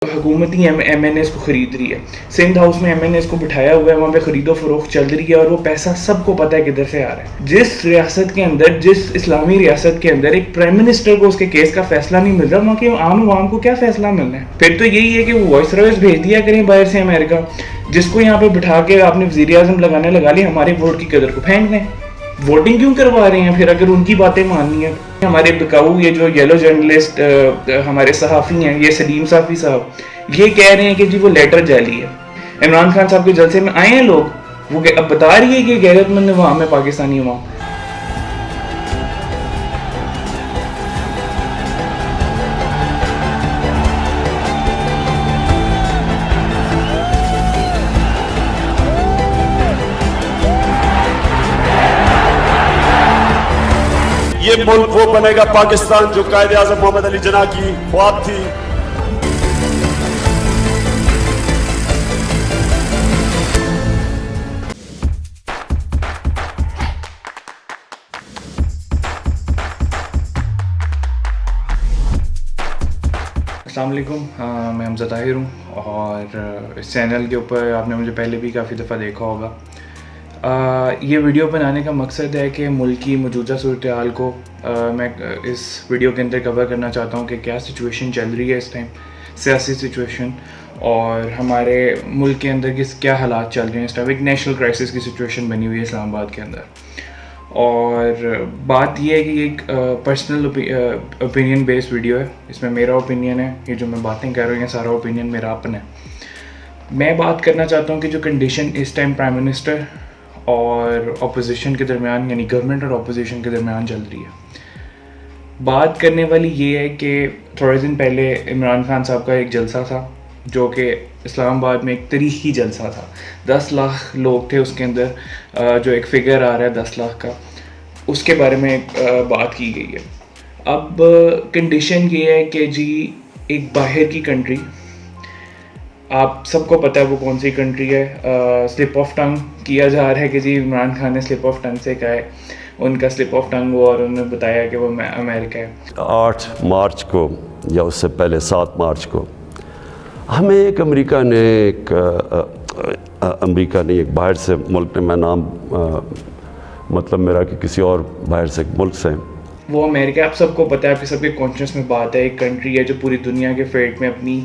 हुकूमती MNAs को ख़रीद रही है। सिंध हाउस में MNAs को बिठाया हुआ है, वहाँ पे ख़रीदो फरोख्त चल रही है और वो पैसा सबको पता है किधर से आ रहा है। जिस रियासत के अंदर, जिस इस्लामी रियासत के अंदर एक प्राइम मिनिस्टर को उसके केस का फैसला नहीं मिल रहा, वहाँ के आम आवाम को क्या फैसला मिलना है? फिर तो यही है कि वो वॉइस सर्विस भेज दिया करें बाहर से अमेरिका, जिसको यहाँ पे बिठा के आपने वज़ीर आज़म लगाने लगा लिया, हमारे वोट की कदर को फेंक दें। वोटिंग क्यों करवा रहे हैं फिर अगर उनकी बातें माननी है? हमारे बिकाऊ ये जो येलो जर्नलिस्ट हमारे सहाफ़ी हैं, ये सलीम साफ़ी साहब, ये कह रहे हैं कि जी वो लेटर जाली है। इमरान खान साहब के जलसे में आए हैं लोग, वो अब बता रही है कि गैरतमंद अवाम है पाकिस्तानी अवाम। ये मुल्क वो बनेगा पाकिस्तान जो कायदे आज़म मोहम्मद अली जिन्ना की ख्वाब थी। अस्सलाम वालेकुम, मैं हमज़ा ताहिर हूँ और इस चैनल के ऊपर आपने मुझे पहले भी काफ़ी दफ़ा देखा होगा। ये वीडियो बनाने का मकसद है कि मुल्क की मौजूदा सूरत हाल को मैं इस वीडियो के अंदर कवर करना चाहता हूँ कि क्या सिचुएशन चल रही है इस टाइम, सियासी सिचुएशन, और हमारे मुल्क के अंदर क्या हालात चल रहे हैं इस टाइम। एक नेशनल क्राइसिस की सिचुएशन बनी हुई है इस्लामाबाद के अंदर। और बात यह है कि एक पर्सनल ओपिनियन बेस्ड वीडियो है, इसमें मेरा ओपिनियन है, ये जो मैं बातें कर रहा हूँ ये सारा ओपिनियन मेरा अपना है। मैं बात करना चाहता हूँ कि जो कंडीशन इस टाइम प्राइम मिनिस्टर और अपोजिशन के दरमियान, यानी गवर्नमेंट और अपोजिशन के दरमियान चल रही है। बात करने वाली ये है कि थोड़े दिन पहले इमरान खान साहब का एक जलसा था जो कि इस्लामाबाद में एक तारीख़ी जलसा था। 10 लाख लोग थे उसके अंदर, जो एक फ़िगर आ रहा है 10 लाख का, उसके बारे में बात की गई है। अब कंडीशन ये है कि जी एक बाहर की कंट्री, आप सबको पता है वो कौन सी कंट्री है, स्लिप ऑफ टंग किया जा रहा है कि जी इमरान खान ने स्लिप ऑफ टंग से कहा है, उनका स्लिप ऑफ टंग हुआ और उन्होंने बताया कि वो अमेरिका है। 8 मार्च को या उससे पहले 7 मार्च को हमें एक अमेरिका ने एक बाहर से मुल्क ने, मैं नाम मतलब मेरा कि किसी और बाहर से मुल्क से, वो अमेरिका, आप सबको पता है, आपके सबके कॉन्शियस में बात है, एक कंट्री है जो पूरी दुनिया के फेट में अपनी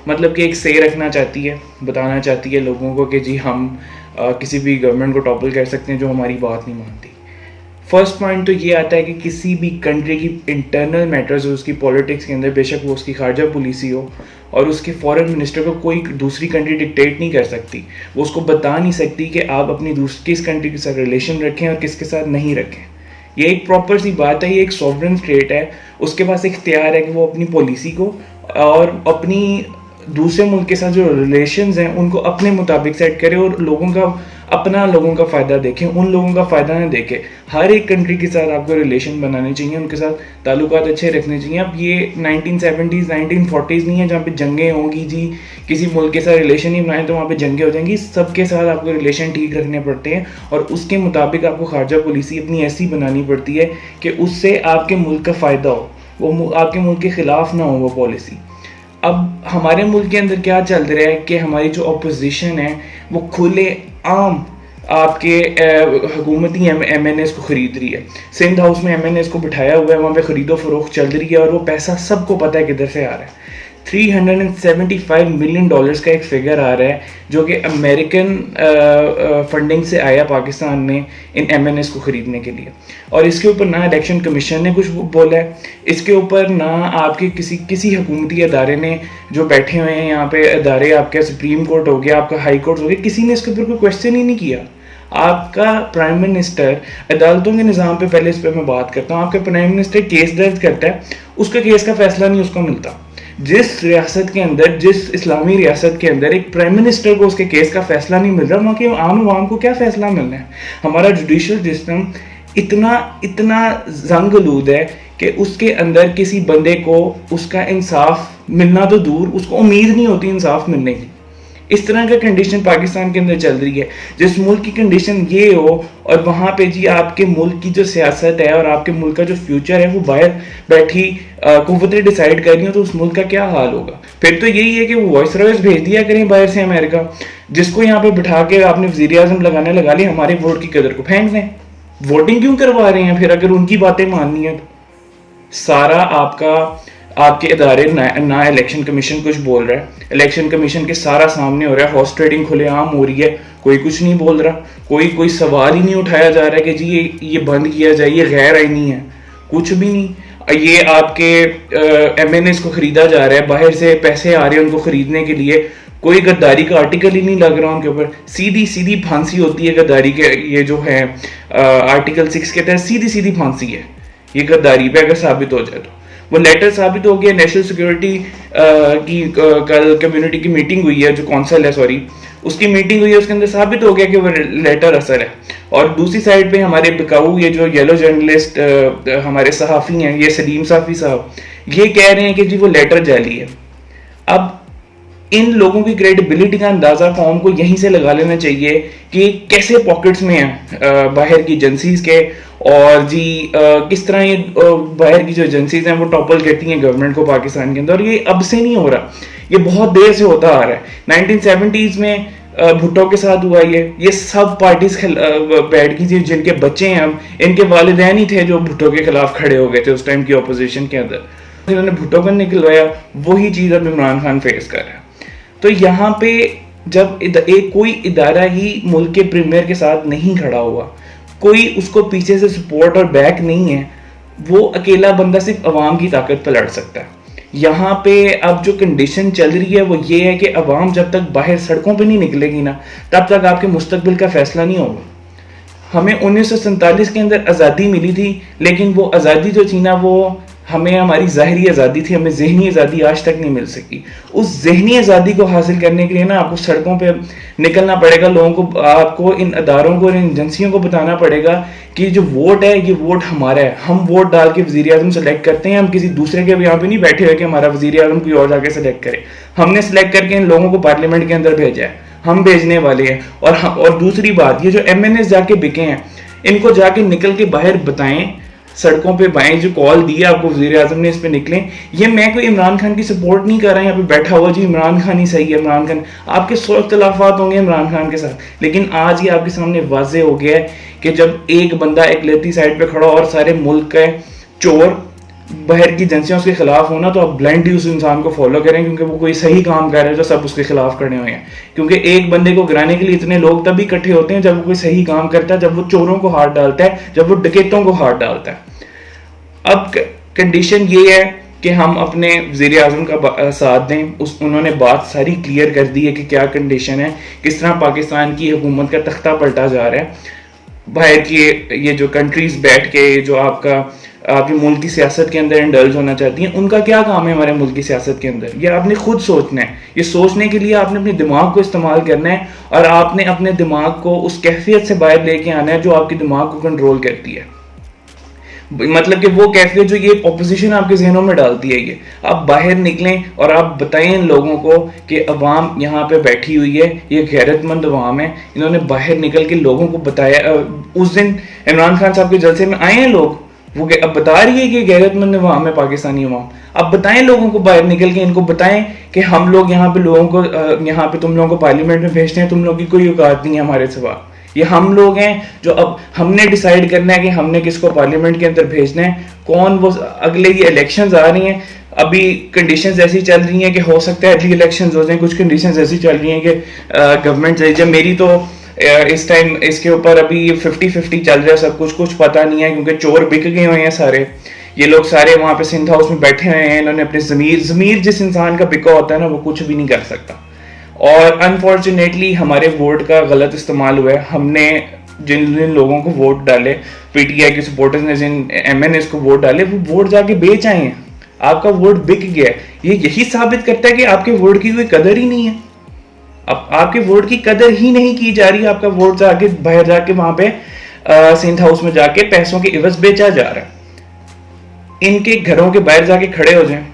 मतलब कि एक से रखना चाहती है, बताना चाहती है लोगों को कि जी हम किसी भी गवर्नमेंट को टॉपल कर सकते हैं जो हमारी बात नहीं मानती। फर्स्ट पॉइंट तो ये आता है कि किसी भी कंट्री की इंटरनल मैटर्स हो, उसकी पॉलिटिक्स के अंदर, बेशक वो उसकी खारजा पॉलिसी हो, और उसके फॉरेन मिनिस्टर को कोई दूसरी कंट्री डिक्टेट नहीं कर सकती। वो उसको बता नहीं सकती कि आप अपनी किस कंट्री के साथ रिलेशन रखें और किसके साथ नहीं रखें। ये एक प्रॉपर सी बात है, ये एक सॉवरेन स्टेट है, उसके पास इख्तियार है कि वो अपनी पॉलिसी को और अपनी दूसरे मुल्क के साथ जो रिलेशंस हैं उनको अपने मुताबिक सेट करे और लोगों का फ़ायदा देखें, उन लोगों का फ़ायदा ना देखें। हर एक कंट्री के साथ आपको रिलेशन बनाने चाहिए, उनके साथ ताल्लुकात अच्छे रखने चाहिए। अब ये 1970s 1940s नहीं है जहाँ पे जंगें होंगी जी, किसी मुल्क के साथ रिलेशन ही बनाए तो वहाँ पे जंगें हो जाएंगी। सबके साथ आपको रिलेशन ठीक रखने पड़ते हैं और उसके मुताबिक आपको खारजा पॉलिसी अपनी ऐसी बनानी पड़ती है कि उससे आपके मुल्क का फ़ायदा हो, वो आपके मुल्क के ख़िलाफ़ ना हो वो पॉलिसी। अब हमारे मुल्क के अंदर क्या चल रहा है कि हमारी जो अपोजिशन है वो खुले आम आपके हुकूमती MNAs को ख़रीद रही है। सिंध हाउस में MNAs को बिठाया हुआ है, वहाँ पे ख़रीदो फरोख्त चल रही है और वो पैसा सबको पता है किधर से आ रहा है। $375 मिलियन का एक फिगर आ रहा है जो कि अमेरिकन फंडिंग से आया पाकिस्तान में इन MNAs को ख़रीदने के लिए। और इसके ऊपर ना इलेक्शन कमीशन ने कुछ बोला है, इसके ऊपर ना आपके किसी हुकूमती अदारे ने, जो बैठे हुए हैं यहाँ पे अदारे, आपका सुप्रीम कोर्ट हो गया, आपका हाई कोर्ट हो गया, किसी ने इसके ऊपर कोई क्वेश्चन ही नहीं किया। आपका प्राइम मिनिस्टर, अदालतों के निज़ाम पे पहले इस पर मैं बात करता हूँ, आपका प्राइम मिनिस्टर केस दर्ज करता है, उसका केस का फैसला नहीं उसको मिलता। जिस रियासत के अंदर, जिस इस्लामी रियासत के अंदर एक प्राइम मिनिस्टर को उसके केस का फैसला नहीं मिल रहा, वहाँ के आम आवाम को क्या फैसला मिलना है? हमारा जुडिशल सिस्टम इतना जंगलूद है कि उसके अंदर किसी बंदे को उसका इंसाफ मिलना तो दूर, उसको उम्मीद नहीं होती इंसाफ मिलने की। इस तरह का कंडीशन पाकिस्तान के अंदर चल रही है। जिस मुल्क की कंडीशन ये हो और वहाँ पे जी आपके मुल्क की जो सियासत है और आपके मुल्क का जो फ्यूचर है वो बाहर बैठी कुव्वतें डिसाइड कर रही हो, तो उस मुल्क का क्या हाल होगा। फिर तो यही है कि वो वॉइस रॉयस भेज दिया करें बाहर से अमेरिका, जिसको यहाँ पे बिठा के आपने वजीर आजम लगाने लगा लिया, हमारे वोट की कदर को फेंक दें। वोटिंग क्यों करवा रहे हैं फिर अगर उनकी बातें माननी है तो? सारा आपके इदारे ना इलेक्शन कमीशन कुछ बोल रहा है, इलेक्शन कमीशन के सारा सामने हो रहा है, हॉर्स ट्रेडिंग खुलेआम हो रही है, कोई कुछ नहीं बोल रहा, कोई सवाल ही नहीं उठाया जा रहा है कि जी ये बंद किया जाए, ये गैर आईनी है, कुछ भी नहीं। ये आपके एमएनएस को खरीदा जा रहा है, बाहर से पैसे आ रहे हैं उनको खरीदने के लिए, कोई गद्दारी का आर्टिकल ही नहीं लग रहा उनके ऊपर, सीधी सीधी फांसी होती है गद्दारी के। ये जो है आर्टिकल 6 के तहत सीधी सीधी फांसी है ये गद्दारी पे अगर साबित हो जाए तो। वो लेटर साबित हो गया, नेशनल सिक्योरिटी की कल कम्युनिटी की मीटिंग हुई है, जो कौंसल है सॉरी, उसकी मीटिंग हुई है, उसके अंदर साबित हो गया कि वो लेटर असल है। और दूसरी साइड पे हमारे बिकाऊ ये जो येलो जर्नलिस्ट हमारे सहाफ़ी हैं, ये सलीम साफ़ी साहब, ये कह रहे हैं कि जी वो लेटर जाली है। अब इन लोगों की क्रेडिबिलिटी का अंदाजा कौम को यहीं से लगा लेना चाहिए कि कैसे पॉकेट्स में हैं बाहर की एजेंसीज के, और जी किस तरह ये बाहर की जो एजेंसीज हैं वो टॉपल करती हैं गवर्नमेंट को पाकिस्तान के अंदर। और ये अब से नहीं हो रहा, ये बहुत देर से होता आ रहा है। 1970s में भुट्टो के साथ हुआ ये सब पार्टीज बैठ गई थी, जिनके बच्चे हैं अब, इनके वालिदैन ही थे जो भुट्टो के खिलाफ खड़े हो गए थे उस टाइम की अपोजिशन के अंदर, इन्होंने भुट्टो को निकलवाया। वही चीज़ अब इमरान खान फेस कर रहा है। तो यहाँ पे जब कोई इदारा ही मुल्क के प्रीमियर के साथ नहीं खड़ा हुआ, कोई उसको पीछे से सपोर्ट और बैक नहीं है, वो अकेला बंदा सिर्फ अवाम की ताकत पर लड़ सकता है। यहाँ पे अब जो कंडीशन चल रही है वो ये है कि अवाम जब तक बाहर सड़कों पे नहीं निकलेगी ना, तब तक आपके मुस्तकबिल का फैसला नहीं होगा। हमें 1947 के अंदर आज़ादी मिली थी, लेकिन वो आज़ादी जो थी ना, वो हमें हमारी ज़ाहिरी आज़ादी थी, हमें ज़हनी आज़ादी आज तक नहीं मिल सकी। उस ज़हनी आज़ादी को हासिल करने के लिए ना आपको सड़कों पे निकलना पड़ेगा, लोगों को, आपको इन अदारों को, इन एजेंसियों को बताना पड़ेगा कि जो वोट है ये वोट हमारा है, हम वोट डाल के वज़ीर आज़म सेलेक्ट करते हैं, हम किसी दूसरे के यहाँ पे नहीं बैठे हुए कि हमारा वज़ीर आज़म कोई और जाके सेलेक्ट करे। हमने सेलेक्ट करके इन लोगों को पार्लियामेंट के अंदर भेजा है, हम भेजने वाले हैं। और दूसरी बात, ये जो MNS जाके बिके हैं, इनको जाके निकल के बाहर बताएं, सड़कों पे बाएं, जो कॉल दी है आपको वज़ीर आज़म ने, इस पे निकलें। ये मैं कोई इमरान खान की सपोर्ट नहीं कर रहा, यहाँ पे बैठा हुआ जी इमरान खान ही सही है, इमरान खान, आपके 100 इख्तलाफात होंगे इमरान खान के साथ, लेकिन आज ये आपके सामने वाज़े हो गया है कि जब एक बंदा एक लेती साइड पे खड़ा और सारे मुल्क के चोर बाहर की एजेंसियों के खिलाफ होना, तो आप ब्लाइंडली उस इंसान को फॉलो करें, क्योंकि वो कोई सही काम कर रहे हैं जो सब उसके खिलाफ खड़े हुए हैं। क्योंकि एक बंदे को गिराने के लिए इतने लोग तभी इकट्ठे होते हैं जब वो कोई सही काम करता है, जब वो चोरों को हाथ डालता है, जब वो डकैतों को हाथ डालता है। अब कंडीशन ये है कि हम अपने वज़ीर आज़म का साथ दें। उन्होंने बात सारी क्लियर कर दी है कि क्या कंडीशन है, किस तरह पाकिस्तान की हुकूमत का तख्ता पलटा जा रहा है। बाहर की ये जो कंट्रीज बैठ के जो आपके मुल्क की सियासत के अंदर इंडल्ज होना चाहती हैं, उनका क्या काम है हमारे मुल्क की सियासत के अंदर, ये आपने खुद सोचना है। ये सोचने के लिए आपने अपने दिमाग को इस्तेमाल करना है, और आपने अपने दिमाग को उस कैफियत से बाहर लेके आना है जो आपके दिमाग को कंट्रोल करती है। मतलब कि वो कैफियत जो ये ऑपोजिशन आपके जहनों में डालती है। ये आप बाहर निकलें और आप बताएं इन लोगों को कि अवाम यहाँ पे बैठी हुई है, ये गैरतमंद अवाम है। इन्होंने बाहर निकल के लोगों को बताया। उस दिन इमरान खान साहब के जलसे में आए हैं लोग, वो अब बता रही है कि गैरतमंद अवाम है पाकिस्तानी अवाम। अब बताएं लोगों को, बाहर निकल के इनको बताएं कि हम लोग यहाँ पे लोगों को, यहाँ पे तुम लोगों को पार्लियामेंट में भेजते हैं, तुम लोग की कोई औकात नहीं है हमारे सिवा। ये हम लोग हैं जो अब हमने डिसाइड करना है कि हमने किसको पार्लियामेंट के अंदर भेजना है, कौन वो। अगले ये इलेक्शंस आ रही हैं, अभी कंडीशंस ऐसी चल रही हैं कि हो सकता है अगली इलेक्शंस हो जाएं। कुछ कंडीशंस ऐसी चल रही हैं कि गवर्नमेंट जब मेरी तो इस टाइम इसके ऊपर अभी 50-50 चल रहा है सब कुछ पता नहीं है, क्योंकि चोर बिक गए हुए हैं सारे। ये लोग सारे वहाँ पे सिंध हाउस में बैठे हुए हैं, इन्होंने अपने ज़मीर जिस इंसान का बिका होता है ना, वो कुछ भी नहीं कर सकता। और अनफॉर्चुनेटली हमारे वोट का गलत इस्तेमाल हुआ है। हमने जिन लोगों को वोट डाले, PTI के सपोर्टर्स ने जिन MNS को वोट डाले, वो वोट जाके बेच आए हैं। आपका वोट बिक गया है। ये यही साबित करता है कि आपके वोट की कोई कदर ही नहीं है। अब आपके वोट की कदर ही नहीं की जा रही है। आपका वोट जाके बाहर जाके वहां पे सिंध हाउस में जाके पैसों के इवज बेचा जा रहा है। इनके घरों के बाहर जाके खड़े हो जाएं,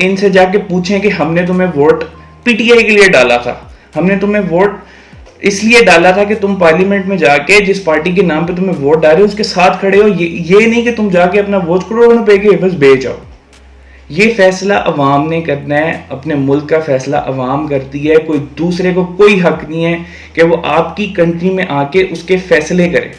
इनसे जाके पूछें कि हमने तुम्हें वोट PTI के लिए डाला था, हमने तुम्हें वोट इसलिए डाला था कि तुम पार्लियामेंट में जाके जिस पार्टी के नाम पे तुम्हें वोट डाले उसके साथ खड़े हो। ये नहीं कि तुम जाके अपना वोट करोड़ों रुपए के बस बेच आओ। ये फैसला अवाम ने करना है, अपने मुल्क का फैसला अवाम करती है। कोई दूसरे को कोई हक नहीं है कि वो आपकी कंट्री में आके उसके फैसले करे।